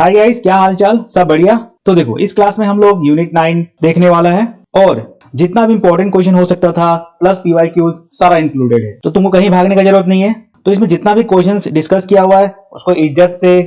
Hi guys, क्या हाल चाल? सब बढ़िया। तो देखो, इस क्लास में हम लोग यूनिट 9 देखने वाला है और जितना भी इंपॉर्टेंट क्वेश्चन हो सकता था प्लस पीवाईक्यूज सारा इंक्लूडेड है, तो तुमको कहीं भागने का जरूरत नहीं है। तो इसमें जितना भी क्वेश्चंस डिस्कस किया हुआ है उसको इज्जत से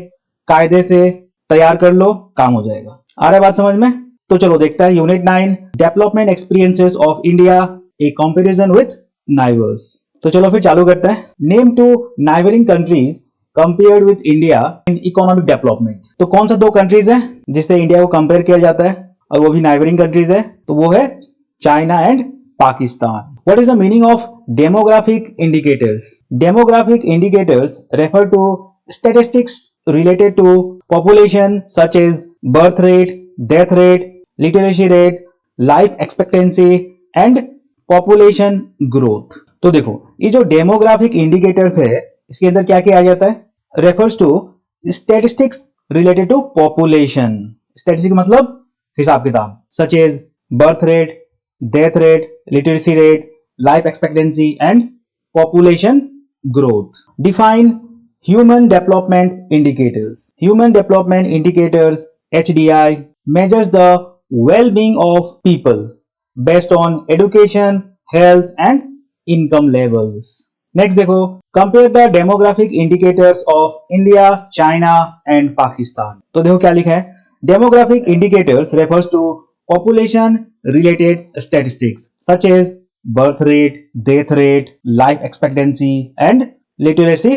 कायदे से तैयार कर लो, काम हो जाएगा। आ रहा है बात समझ में? तो चलो देखते हैं unit 9 development experiences of India a comparison with neighbours. तो चलो फिर चालू करते हैं। Name two neighbouring countries compared with India in economic development. तो कौन सा दो कंट्रीज है जिससे इंडिया को कंपेयर किया जाता है और वो भी नाइबरिंग कंट्रीज है? तो वो है China and Pakistan. What is the meaning of demographic indicators? Demographic indicators refer to statistics related to population such as birth rate, death rate, literacy rate, life expectancy and population growth। तो देखो, ये जो demographic indicators है इसके अंदर क्या किया जाता है? Refers to statistics related to population. Statistic मतलब हिसाब किताब, such as birth rate, death rate, literacy rate, life expectancy and population growth. Define Human Development Indicators. Human Development Indicators (HDI) measures the well-being of people based on education, health, and income levels. Next देखो, compare the demographic indicators of India, China, and Pakistan. तो देखो क्या लिखा है? Demographic indicators refers to population-related statistics such as birth rate, death rate, life expectancy, and literacy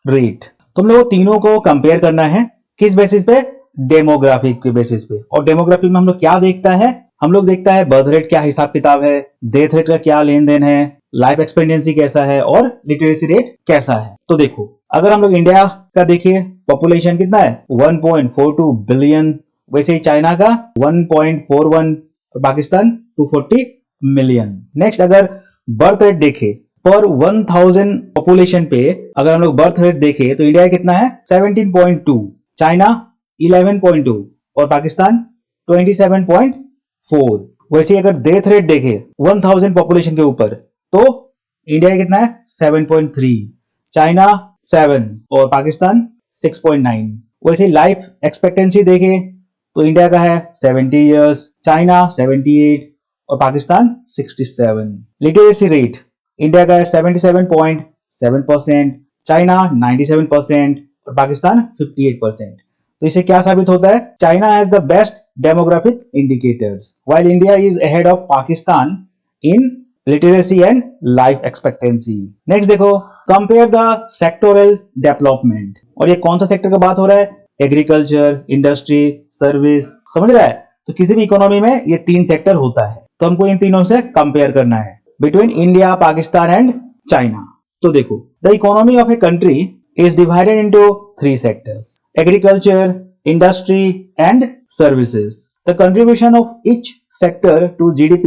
rate. तुम लोग तीनों को कंपेयर करना है किस बेसिस पे? डेमोग्राफिक के बेसिस पे। और डेमोग्राफिक में हम लोग क्या देखता है? हम लोग देखता है बर्थ रेट क्या हिसाब किताब है, डेथ रेट का क्या लेन देन है, लाइफ एक्सपेक्टेंसी कैसा है और लिटरेसी रेट कैसा है। तो देखो, अगर हम लोग इंडिया का देखिए, पॉपुलेशन कितना है? 1.42 बिलियन। वैसे ही चाइना का 1.41 और पाकिस्तान 240 मिलियन। नेक्स्ट अगर बर्थ रेट देखे पर 1000 पॉपुलेशन पे, अगर हम लोग बर्थ रेट देखें तो इंडिया कितना है? 17.2, चाइना 11.2 और पाकिस्तान 27.4। वैसे अगर डेथ रेट देखें 1000 पॉपुलेशन के ऊपर तो इंडिया कितना है? 7.3, चाइना 7 और पाकिस्तान 6.9। वैसे लाइफ एक्सपेक्टेंसी देखें तो इंडिया का है 70 इयर्स, चाइना 78 और पाकिस्तान 67। लिटरेसी रेट इंडिया का है 77.7%, चाइना 97% और पाकिस्तान 58%। तो इससे क्या साबित होता है? China has the best demographic indicators while India is ahead of Pakistan in literacy and life expectancy. Next देखो, कंपेयर द सेक्टोरल डेवलपमेंट। और ये कौन सा सेक्टर का बात हो रहा है? Agriculture, industry, service. समझ रहा है? तो किसी भी इकोनॉमी में ये तीन सेक्टर होता है, तो हमको इन तीनों से कंपेयर करना है between India, Pakistan and China. तो देखो, the economy of a country is divided into three sectors: agriculture, industry and services. The contribution of each sector to GDP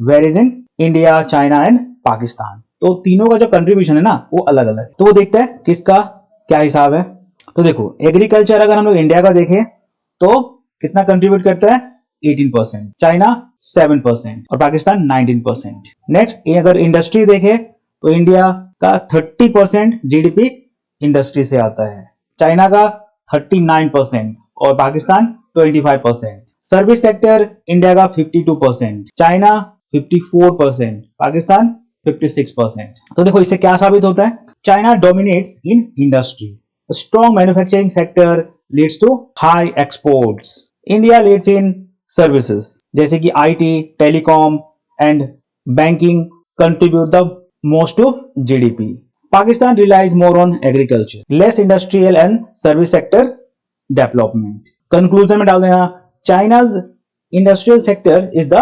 varies in India, China and Pakistan. तो तीनों का जो contribution है ना वो अलग अलग है। तो वो देखते हैं किसका क्या हिसाब है। तो देखो, एग्रीकल्चर अगर हम लोग इंडिया का देखें तो कितना कंट्रीब्यूट करता है? 18%, चाइना 7% और पाकिस्तान 19%। नेक्स्ट अगर इंडस्ट्री देखे तो इंडिया का 30% जीडीपी इंडस्ट्री से आता है, चाइना का 39% और पाकिस्तान 25%। सर्विस सेक्टर इंडिया का 52%, चाइना 54%, पाकिस्तान 56%। तो देखो इससे क्या साबित होता है? China dominates in industry, strong manufacturing sector leads to high exports. India leads in services जैसे कि IT, telecom and banking contribute the most to GDP. Pakistan relies more on agriculture, less industrial and service sector development. Conclusion में डाल देना, China's industrial sector is the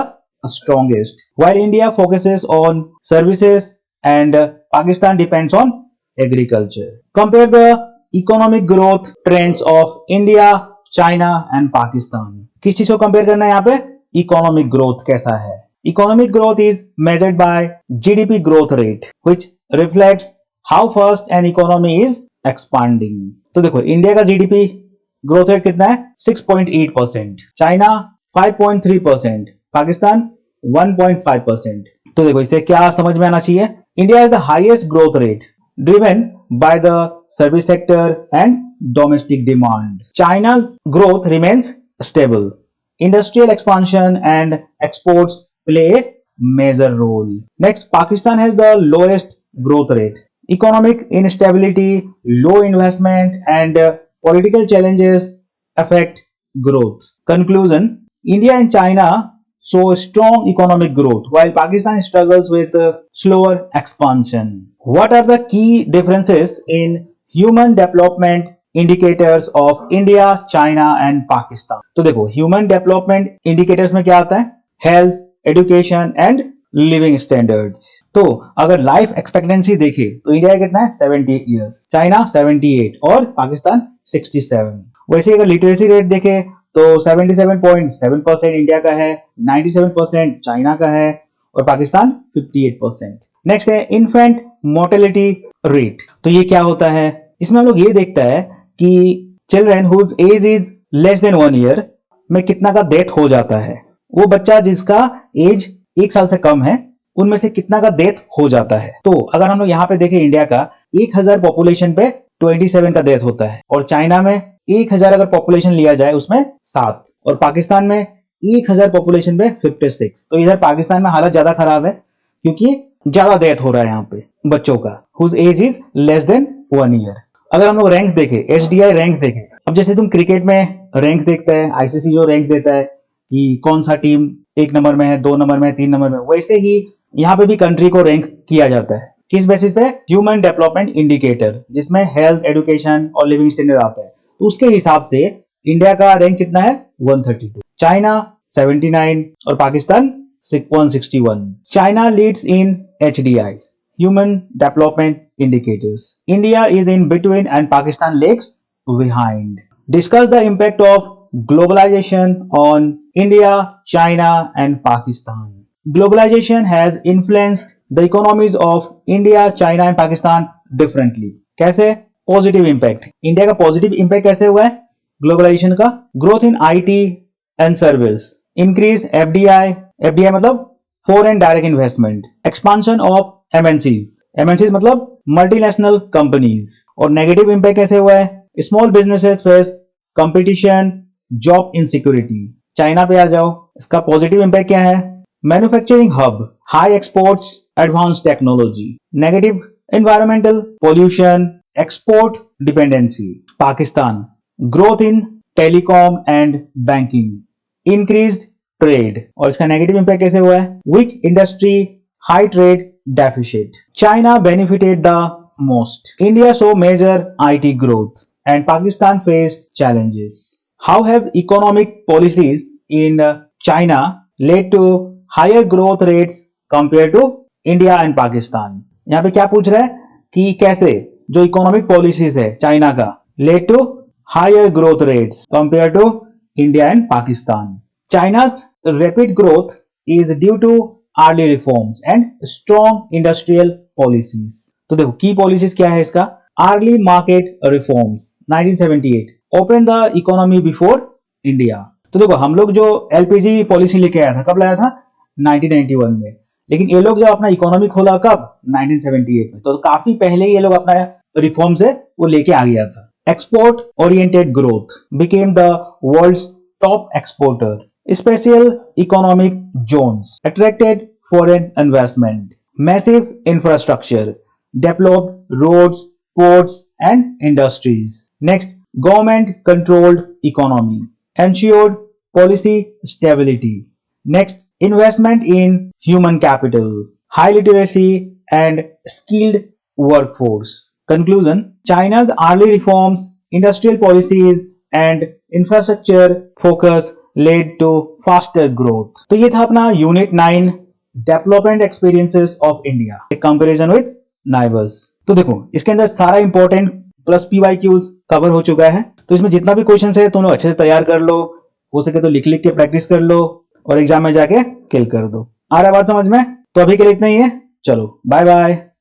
strongest while India focuses on services and Pakistan depends on agriculture. Compare the economic growth trends of India, China and Pakistan. किस चीज को compare करना है यहाँ पे? इकोनॉमिक ग्रोथ कैसा है? Economic growth is measured by GDP growth rate which reflects how fast an economy is expanding. तो देखो, इंडिया का जीडीपी ग्रोथ रेट कितना है? 6.8%, चाइना 5.3%, पाकिस्तान 1.5%। तो देखो इससे क्या समझ में आना चाहिए? India is the highest growth rate driven by the service sector and domestic demand. China's growth remains stable. Industrial expansion and exports play a major role. Next, Pakistan has the lowest growth rate. Economic instability, low investment, and political challenges affect growth. Conclusion: India and China show strong economic growth while Pakistan struggles with slower expansion. What are the key differences in human development indicators of India, China and Pakistan? तो देखो, human development indicators में क्या आता है? Health, education and living standards. तो अगर life expectancy देखे तो इंडिया कितना है? 78 ईयर्स, चाइना 78 और पाकिस्तान 67. वैसे अगर लिटरेसी रेट देखे तो 77.7% इंडिया का है, 97% चाइना का है और पाकिस्तान 58%. नेक्स्ट है इन्फेंट मोर्टेलिटी रेट. तो ये क्या होता है? इसमें हम लोग ये देखता है कि children whose age is less than 1 year में कितना का डेथ हो जाता है. वो बच्चा जिसका एज 1 साल से कम है उनमें से कितना का डेथ हो जाता है. तो अगर हम लोग यहाँ पे देखें इंडिया का 1000 पॉपुलेशन पे 27 का डेथ होता है और चाइना में 1000 अगर पॉपुलेशन लिया जाए उसमें 7 और पाकिस्तान में 1000 पॉपुलेशन पे 56. तो इधर पाकिस्तान में हालत ज्यादा खराब है क्योंकि ज्यादा डेथ हो रहा है यहाँ पे बच्चों का whose age is less than 1 year. अगर हम लोग रैंक देखें, HDI रैंक देखें, अब जैसे तुम क्रिकेट में रैंक देखता है, ICC जो रैंक देता है कि कौन सा टीम 1 नंबर में है, 2 नंबर में है, 3 नंबर में, वैसे ही यहाँ पे भी कंट्री को रैंक किया जाता है. किस बेसिस पे? ह्यूमन डेवलपमेंट इंडिकेटर, जिसमें हेल्थ, एजुकेशन और लिविंग स्टैंडर्ड आता है. तो उसके हिसाब से इंडिया का रैंक कितना है? 132, चाइना 79 और Pakistan 161. China leads in HDI, Human Development Indicators. India is in between and Pakistan lags behind. Discuss the impact of globalization on India, China and Pakistan. Globalization has influenced the economies of India, China and Pakistan differently. कैसे? Positive impact. India का positive impact कैसे हुआ है globalisation का? Growth in IT and service, increase FDI मतलब foreign direct investment, expansion of MNCs मतलब multinational companies. और negative impact कैसे हुआ है? Small businesses face competition, job insecurity. China पे आ जाओ, इसका पॉजिटिव इंपैक्ट क्या है? Manufacturing hub, high exports, advance technology. Negative environmental pollution, export dependency. Pakistan growth in telecom and banking, increased trade. और इसका नेगेटिव इंपैक्ट कैसे हुआ है? Weak industry, high trade deficit. China benefited the most. India saw major IT growth and Pakistan faced challenges. How have economic policies in China led to higher growth rates compared to India and Pakistan? यहाँ पे क्या पूछ रहा है कि कैसे जो economic policies है चाइना का led to higher growth rates compare to India and Pakistan. China's rapid growth is due to early reforms and strong industrial policies. तो देखो की पॉलिसीज क्या है इसका? Early market reforms 1978, open the economy before India. तो देखो हम लोग जो LPG पॉलिसी लेके आया था, कब लाया था? 1991 में. लेकिन ये लोग जब अपना इकोनॉमी खोला कब? 1978 में. तो काफी पहले ये लोग अपना रिफॉर्म से वो लेके आ गया था. Export oriented growth, became the world's top exporter. Special economic zones, attracted foreign investment. Massive infrastructure, developed roads, ports and industries. Next, government controlled economy, ensured policy stability. Next, investment in human capital, high literacy and skilled workforce. Conclusion, China's early reforms, industrial policies and infrastructure focus led to faster growth. तो ये था अपना unit 9 development experiences of India in comparison with neighbours. तो देखो इसके अंदर सारा important plus PYQs cover हो चुका है. तो इसमें जितना भी क्वेश्चन है तुम लोग अच्छे से तैयार कर लो, हो सके तो लिख लिख के प्रैक्टिस कर लो और एग्जाम में जाके किल कर दो. आ रहा है बात समझ में? तो अभी के लिए इतना ही है. चलो बाय बाय.